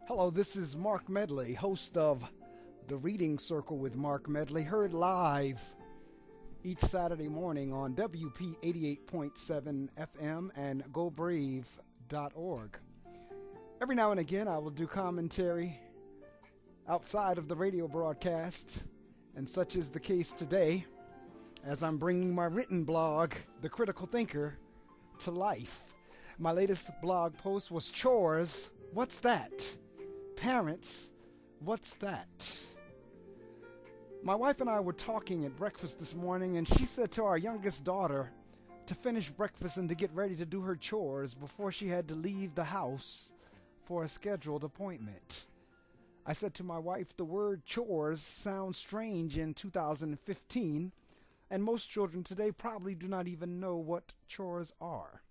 Hello, this is Marc Medley, host of The Reading Circle with Marc Medley, heard live each Saturday morning on WP 88.7 FM and GoBrave.org. Every now and again, I will do commentary outside of the radio broadcasts, and such is the case today as I'm bringing my written blog, The Critical Thinker, to life. My latest blog post was Chores, What's That? Parents, what's that? My wife and I were talking at breakfast this morning, and she said to our youngest daughter to finish breakfast and to get ready to do her chores before she had to leave the house for a scheduled appointment. I said to my wife, the word chores sounds strange in 2015, and most children today probably do not even know what chores are.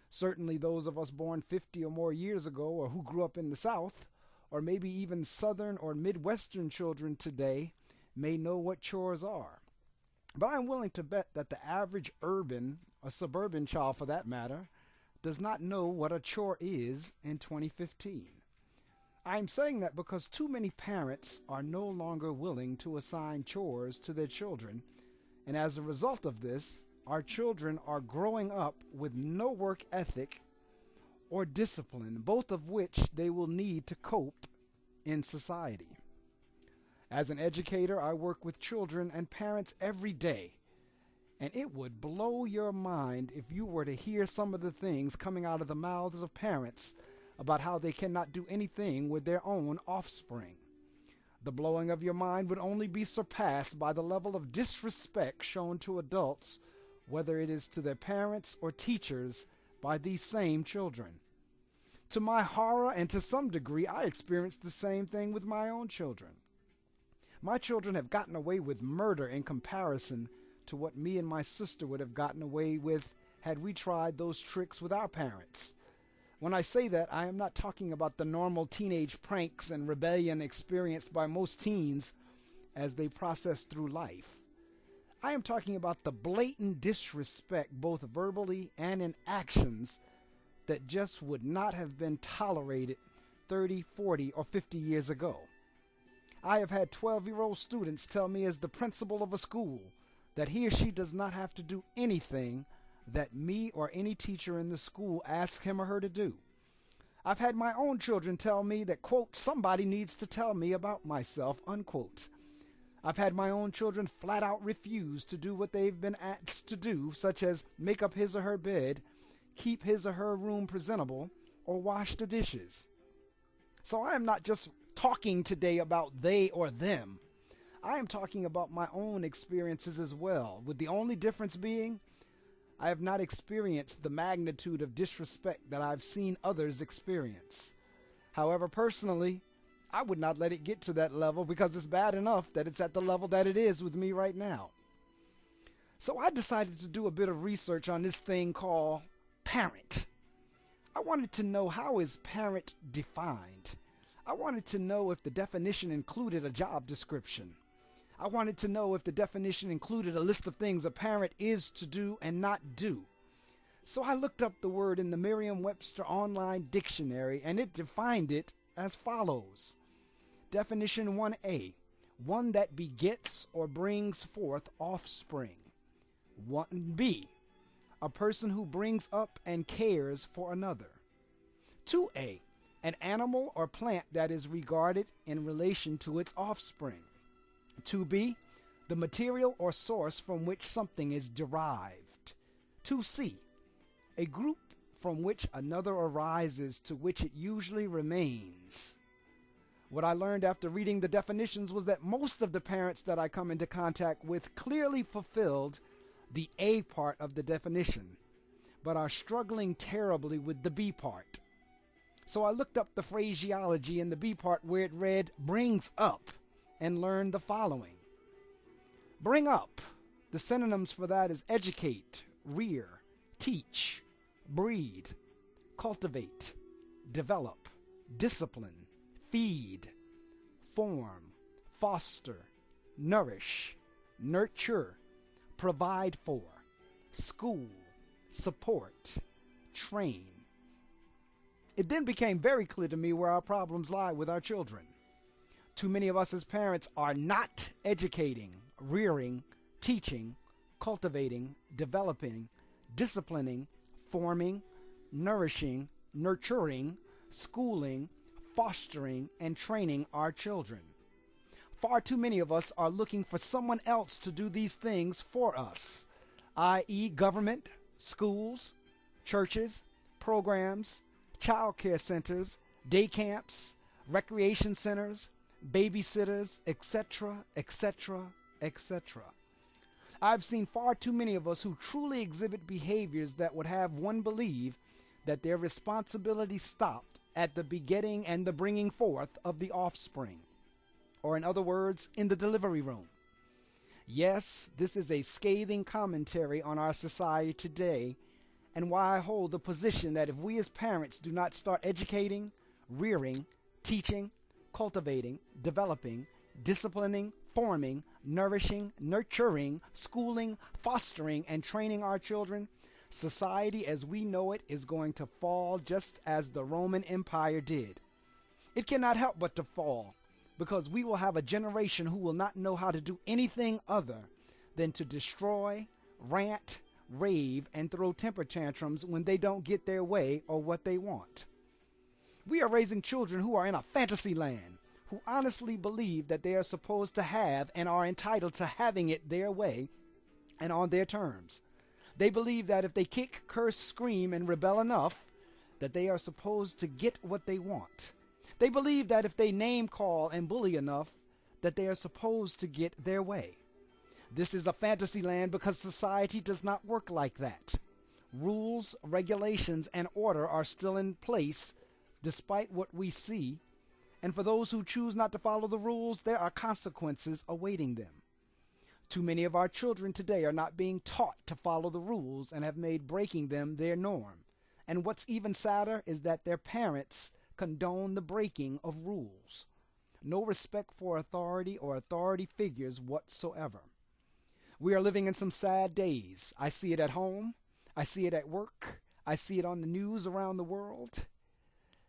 Certainly those of us born 50 or more years ago, or who grew up in the South, or maybe even Southern or Midwestern children today may know what chores are. But I'm willing to bet that the average urban or suburban child, for that matter, does not know what a chore is in 2015. I'm saying that because too many parents are no longer willing to assign chores to their children, and as a result of this, our children are growing up with no work ethic or discipline, both of which they will need to cope in society. As an educator, I work with children and parents every day, and it would blow your mind if you were to hear some of the things coming out of the mouths of parents about how they cannot do anything with their own offspring. The blowing of your mind would only be surpassed by the level of disrespect shown to adults, whether it is to their parents or teachers, by these same children. To my horror, and to some degree, I experienced the same thing with my own children. My children have gotten away with murder in comparison to what me and my sister would have gotten away with had we tried those tricks with our parents. When I say that, I am not talking about the normal teenage pranks and rebellion experienced by most teens as they process through life. I am talking about the blatant disrespect, both verbally and in actions, that just would not have been tolerated 30, 40, or 50 years ago. I have had 12-year-old students tell me as the principal of a school that he or she does not have to do anything that me or any teacher in the school asks him or her to do. I've had my own children tell me that, quote, somebody needs to tell me about myself, unquote. I've had my own children flat out refuse to do what they've been asked to do, such as make up his or her bed, keep his or her room presentable, or wash the dishes. So I am not just talking today about they or them. I am talking about my own experiences as well, with the only difference being I have not experienced the magnitude of disrespect that I've seen others experience. However, personally, I would not let it get to that level because it's bad enough that it's at the level that it is with me right now. So I decided to do a bit of research on this thing called parent. I wanted to know, how is parent defined? I wanted to know if the definition included a job description. I wanted to know if the definition included a list of things a parent is to do and not do. So I looked up the word in the Merriam-Webster Online Dictionary, and it defined it as follows. Definition 1A, one that begets or brings forth offspring. 1B, a person who brings up and cares for another. 2A, an animal or plant that is regarded in relation to its offspring. 2B, the material or source from which something is derived. 2C, a group from which another arises to which it usually remains. What I learned after reading the definitions was that most of the parents that I come into contact with clearly fulfilled the A part of the definition, but are struggling terribly with the B part. So I looked up the phraseology in the B part where it read brings up and learned the following. Bring up, the synonyms for that is educate, rear, teach, breed, cultivate, develop, discipline, feed, form, foster, nourish, nurture, provide for, school, support, train. It then became very clear to me where our problems lie with our children. Too many of us as parents are not educating, rearing, teaching, cultivating, developing, disciplining, forming, nourishing, nurturing, schooling, fostering, and training our children. Far too many of us are looking for someone else to do these things for us, i.e. government, schools, churches, programs, child care centers, day camps, recreation centers, babysitters, etc., etc., etc. I've seen far too many of us who truly exhibit behaviors that would have one believe that their responsibility stopped at the begetting and the bringing forth of the offspring, or in other words, in the delivery room. Yes, this is a scathing commentary on our society today, and why I hold the position that if we as parents do not start educating, rearing, teaching, cultivating, developing, disciplining, forming, nourishing, nurturing, schooling, fostering, and training our children, society as we know it is going to fall just as the Roman Empire did. It cannot help but to fall, because we will have a generation who will not know how to do anything other than to destroy, rant, rave, and throw temper tantrums when they don't get their way or what they want. We are raising children who are in a fantasy land, who honestly believe that they are supposed to have and are entitled to having it their way and on their terms. They believe that if they kick, curse, scream, and rebel enough, that they are supposed to get what they want. They believe that if they name call and bully enough, that they are supposed to get their way. This is a fantasy land because society does not work like that. Rules, regulations, and order are still in place despite what we see, and for those who choose not to follow the rules, there are consequences awaiting them. Too many of our children today are not being taught to follow the rules and have made breaking them their norm. And what's even sadder is that their parents condone the breaking of rules. No respect for authority or authority figures whatsoever. We are living in some sad days. I see it at home. I see it at work. I see it on the news around the world.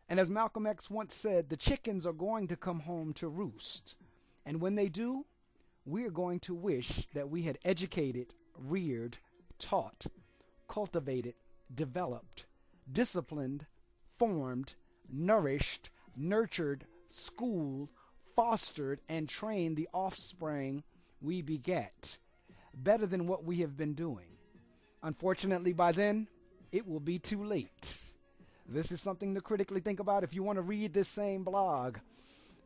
And as Malcolm X once said, the chickens are going to come home to roost. And when they do, we are going to wish that we had educated, reared, taught, cultivated, developed, disciplined, formed, nourished, nurtured, schooled, fostered, and trained the offspring we beget, better than what we have been doing. Unfortunately, by then, it will be too late. This is something to critically think about. If you want to read this same blog,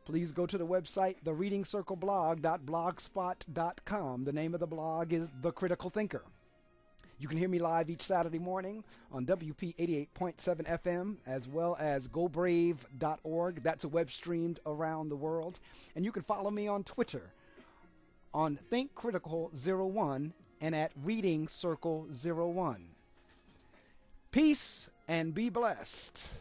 please go to the website, thereadingcircleblog.blogspot.com. The name of the blog is The Critical Thinker. You can hear me live each Saturday morning on WP 88.7 FM, as well as gobrave.org. That's a web streamed around the world. And you can follow me on Twitter on ThinkCritical01 and at ReadingCircle01. Peace and be blessed.